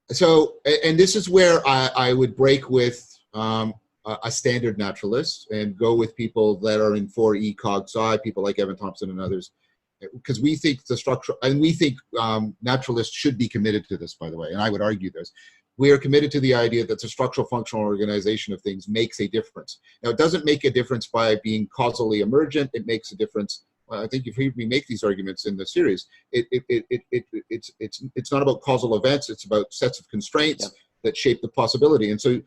and this is where I would break with a standard naturalist and go with people that are in 4E cog sci, people like Evan Thompson and others, because we think the structure, and we think naturalists should be committed to this, by the way, and I would argue this. We are committed to the idea that the structural functional organization of things makes a difference. Now, it doesn't make a difference by being causally emergent. It makes a difference. I think if we make these arguments in the series, it's not about causal events. It's about sets of constraints that shape the possibility. And so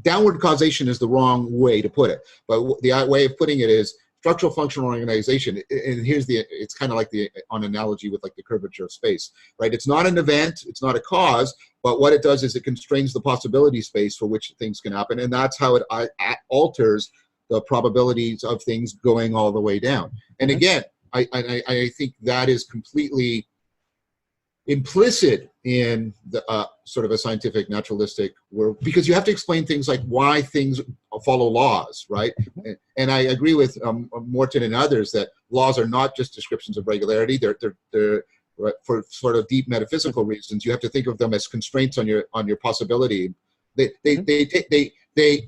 downward causation is the wrong way to put it. But the way of putting it is structural functional organization. And here's it's kind of like on analogy with like the curvature of space, right? It's not an event. It's not a cause. But what it does is it constrains the possibility space for which things can happen. And that's how it alters the probabilities of things going all the way down. And again, I think that is completely implicit in the sort of a scientific naturalistic world, because you have to explain things like why things follow laws, right? And I agree with Morton and others that laws are not just descriptions of regularity. They're for sort of deep metaphysical reasons. You have to think of them as constraints on your possibility. If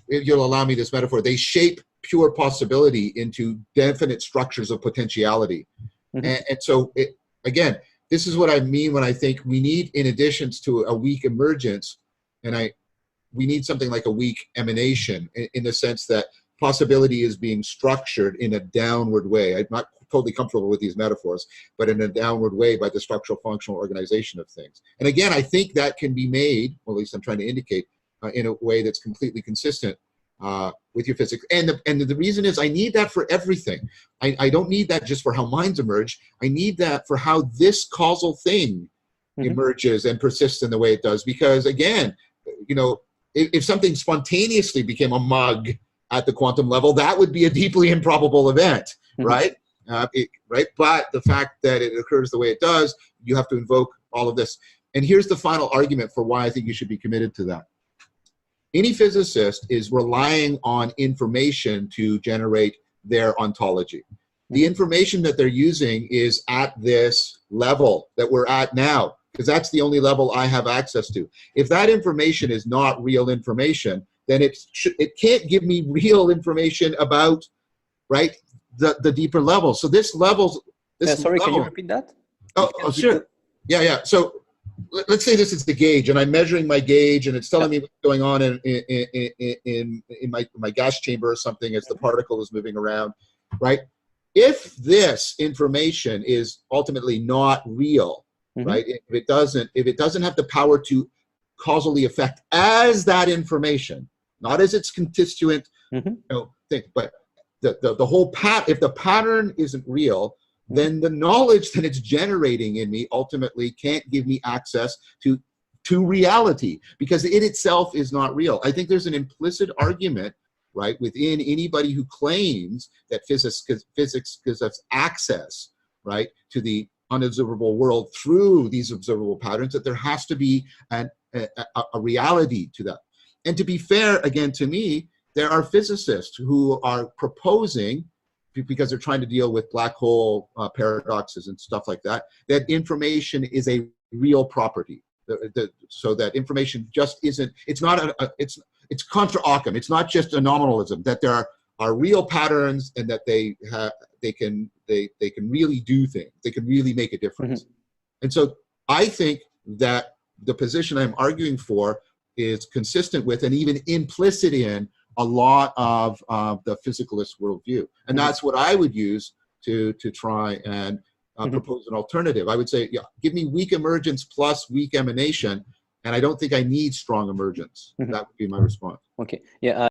you'll allow me this metaphor, they shape pure possibility into definite structures of potentiality. And so, again, this is what I mean when I think we need, in addition to a weak emergence, we need something like a weak emanation in the sense that possibility is being structured in a downward way. I'm not totally comfortable with these metaphors, but in a downward way by the structural functional organization of things. And again, I think that can be made, or at least I'm trying to indicate, in a way that's completely consistent with your physics. And the reason is I need that for everything. I don't need that just for how minds emerge. I need that for how this causal thing emerges and persists in the way it does. Because again, you know, if something spontaneously became a mug at the quantum level, that would be a deeply improbable event, right? Right. But the fact that it occurs the way it does, you have to invoke all of this. And here's the final argument for why I think you should be committed to that. Any physicist is relying on information to generate their ontology. The information that they're using is at this level that we're at now, because that's the only level I have access to. If that information is not real information, then it can't give me real information about, right, the deeper level. So this level. Sorry, can you repeat that? Oh, sure. Yeah. So let's say this is the gauge, and I'm measuring my gauge, and it's telling me what's going on in my gas chamber or something as the particle is moving around, right? If this information is ultimately not real, right? If it doesn't have the power to causally affect as that information, not as its constituent thing, but the whole if the pattern isn't real, then the knowledge that it's generating in me ultimately can't give me access to reality, because it itself is not real. I think there's an implicit argument, right, within anybody who claims that physics gives us access, right, to the unobservable world through these observable patterns, that there has to be a reality to that. And to be fair, again, to me, there are physicists who are proposing, because they're trying to deal with black hole paradoxes and stuff like that, that information is a real property. So that information just isn't, it's not it's contra occam. It's not just a nominalism, that there are real patterns, and that they can really do things. They can really make a difference. And so I think that the position I'm arguing for is consistent with, and even implicit in, a lot of the physicalist worldview. And that's what I would use to try and propose an alternative. I would say, yeah, give me weak emergence plus weak emanation, and I don't think I need strong emergence. That would be my response. Okay. Yeah.